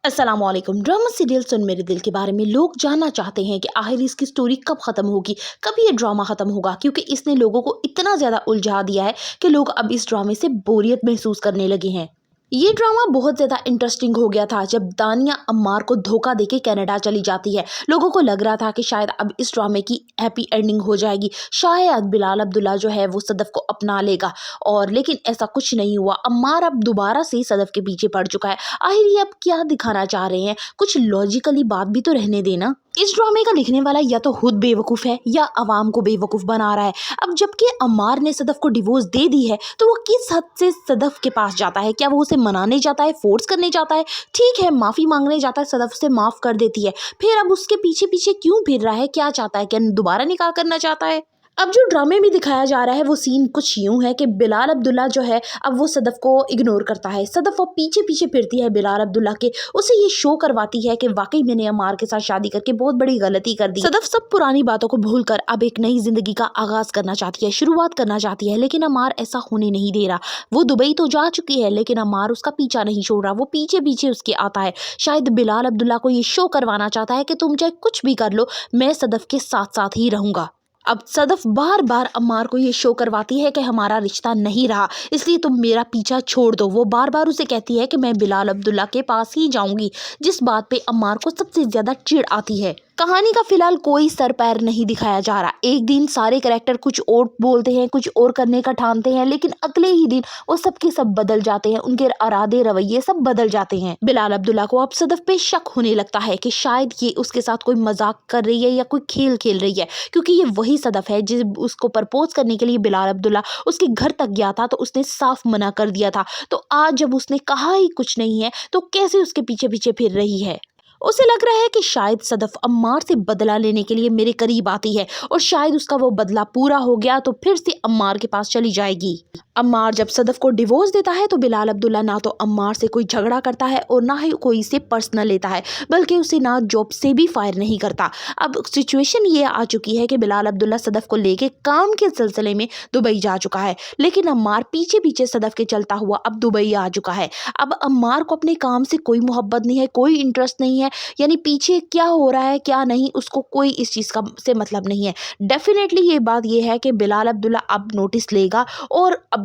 अस्सलामुअलैकुम। Drama serial सुन मेरे दिल के बारे में लोग जानना चाहते हैं कि आखिर इसकी स्टोरी कब खत्म होगी, कब ये ड्रामा खत्म होगा, क्योंकि इसने लोगों को इतना ज़्यादा उलझा दिया है कि लोग अब इस ड्रामे से बोरियत महसूस करने लगे हैं। ये ड्रामा बहुत ज़्यादा इंटरेस्टिंग हो गया था जब दानिया अम्मार को धोखा देके कनाडा चली जाती है। लोगों को लग रहा था कि शायद अब इस ड्रामे की हैप्पी एंडिंग हो जाएगी, शायद बिलाल अब्दुल्ला जो है वो सदफ को अपना लेगा। और लेकिन ऐसा कुछ नहीं हुआ। अम्मार अब दोबारा से सदफ के पीछे पड़ चुका है। आखिर ये अब क्या दिखाना चाह रहे हैं? कुछ लॉजिकली बात भी तो रहने देना। इस ड्रामे का लिखने वाला या तो खुद बेवकूफ़ है या अवाम को बेवकूफ़ बना रहा है। अब जबकि अम्मार ने सदफ को डिवोर्स दे दी है तो वो किस हद से सदफ के पास जाता है? क्या वो उसे मनाने जाता है, फोर्स करने जाता है? ठीक है, माफ़ी मांगने जाता है, सदफ उसे माफ़ कर देती है। फिर अब उसके पीछे पीछे क्यों फिर रहा है? क्या चाहता है? क्या दोबारा निकाह करना चाहता है? अब जो ड्रामे में दिखाया जा रहा है वो सीन कुछ यूं है कि बिलाल अब्दुल्ला जो है अब वो सदफ को इग्नोर करता है। सदफ वो पीछे पीछे फिरती है बिलाल अब्दुल्ला के, उसे ये शो करवाती है कि वाकई मैंने अम्मार के साथ शादी करके बहुत बड़ी गलती कर दी। सदफ सब पुरानी बातों को भूलकर अब एक नई जिंदगी का आगाज करना चाहती है, शुरुआत करना चाहती है। लेकिन अम्मार ऐसा होने नहीं दे रहा। वो दुबई तो जा चुकी है लेकिन अम्मार उसका पीछा नहीं छोड़ रहा, वो पीछे पीछे उसके आता है। शायद बिलाल अब्दुल्ला को ये शो करवाना चाहता है कि तुम चाहे कुछ भी कर लो, मैं सदफ के साथ साथ ही रहूंगा। अब सदफ बार बार अम्मार को ये शो करवाती है कि हमारा रिश्ता नहीं रहा, इसलिए तुम मेरा पीछा छोड़ दो। वो बार बार उसे कहती है कि मैं बिलाल अब्दुल्ला के पास ही जाऊंगी, जिस बात पे अम्मार को सबसे ज्यादा चिढ़ आती है। कहानी का फिलहाल कोई सर पैर नहीं दिखाया जा रहा। एक दिन सारे कैरेक्टर कुछ और बोलते हैं, कुछ और करने का ठानते हैं, लेकिन अगले ही दिन वो सबके सब बदल जाते हैं, उनके इरादे रवैये सब बदल जाते हैं। बिलाल अब्दुल्ला को अब सदफ पे शक होने लगता है कि शायद ये उसके साथ कोई मजाक कर रही है या कोई खेल खेल रही है, क्योंकि ये वही सदफ है जिस उसको प्रपोज करने के लिए बिलाल अब्दुल्ला उसके घर तक गया था तो उसने साफ मना कर दिया था। तो आज जब उसने कहा ही कुछ नहीं है तो कैसे उसके पीछे पीछे फिर रही है? उसे लग रहा है कि शायद सदफ अम्मार से बदला लेने के लिए मेरे करीब आती है और शायद उसका वो बदला पूरा हो गया तो फिर से अम्मार के पास चली जाएगी। अम्मार जब सदफ को डिवोर्स देता है तो बिलाल अब्दुल्ला ना तो अम्मार से कोई झगड़ा करता है और ना ही कोई से पर्सनल लेता है, बल्कि उसे ना जॉब से भी फायर नहीं करता। अब सिचुएशन ये आ चुकी है कि बिलाल अब्दुल्ला सदफ को लेके काम के सिलसिले में दुबई जा चुका है, लेकिन अम्मार पीछे पीछे सदफ के चलता हुआ अब दुबई आ चुका है। अब अम्मार को अपने काम से कोई मोहब्बत नहीं है, कोई इंटरेस्ट नहीं है, यानी पीछे क्या हो रहा है क्या नहीं उसको कोई इस चीज़ का से मतलब नहीं है। डेफिनेटली ये बात ये है कि बिलाल अब्दुल्ला अब नोटिस लेगा और अब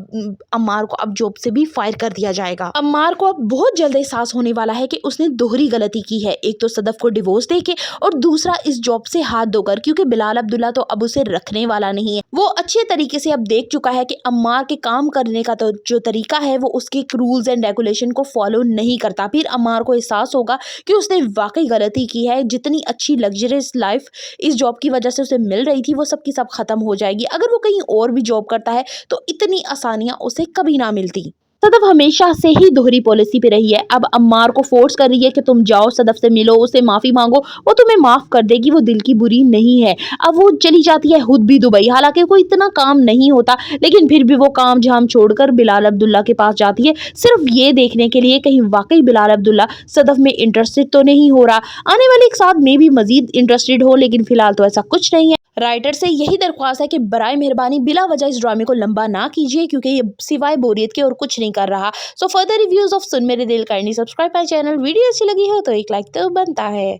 अम्मार को अब जॉब से भी फायर कर दिया जाएगा। अम्मार को अब बहुत जल्द एहसास होने वाला है कि उसने दोहरी गलती की है, एक तो सदफ को डिवोर्स देके और दूसरा इस जॉब से हाथ धोकर, क्योंकि बिलाल अब्दुल्ला तो अब उसे रखने वाला नहीं है। वो अच्छे तरीके से अब देख चुका है कि अम्मार के काम करने का तो जो तरीका है वो उसके रूल्स एंड रेगुलेशन को फॉलो नहीं करता। फिर अम्मार को एहसास होगा कि उसने वाकई गलती की है। जितनी अच्छी लग्जरियस लाइफ इस जॉब की वजह से उसे मिल रही थी वो सब की सब खत्म हो जाएगी। अगर वो कहीं और भी जॉब करता है तो इतनी आसानियां उसे कभी ना मिलती। सदफ हमेशा से ही दोहरी पॉलिसी पे रही है। अब अम्मार को फोर्स कर रही है कि तुम जाओ सदफ से मिलो, उससे माफी मांगो, वो तुम्हें माफ कर देगी, वो दिल की बुरी नहीं है। अब वो चली जाती है खुद भी दुबई, हालांकि कोई इतना काम नहीं होता लेकिन फिर भी वो काम झाम छोड़कर बिलाल अब्दुल्ला के पास जाती है, सिर्फ ये देखने के लिए कहीं वाकई बिलाल अब्दुल्ला सदफ में इंटरेस्टेड तो नहीं हो रहा। आने वाले एक साथ में भी मजीद इंटरेस्टेड हो, लेकिन फिलहाल तो ऐसा कुछ नहीं है। राइटर से यही दरख्वास्त है कि बराए मेहरबानी बिला वजह इस ड्रामे को लंबा ना कीजिए, क्योंकि ये सिवाय बोरियत के और कुछ नहीं कर रहा। सो फर्दर रिव्यूज ऑफ सुन मेरे दिल, kindly subscribe my channel. Video अच्छी लगी हो तो एक लाइक तो बनता है।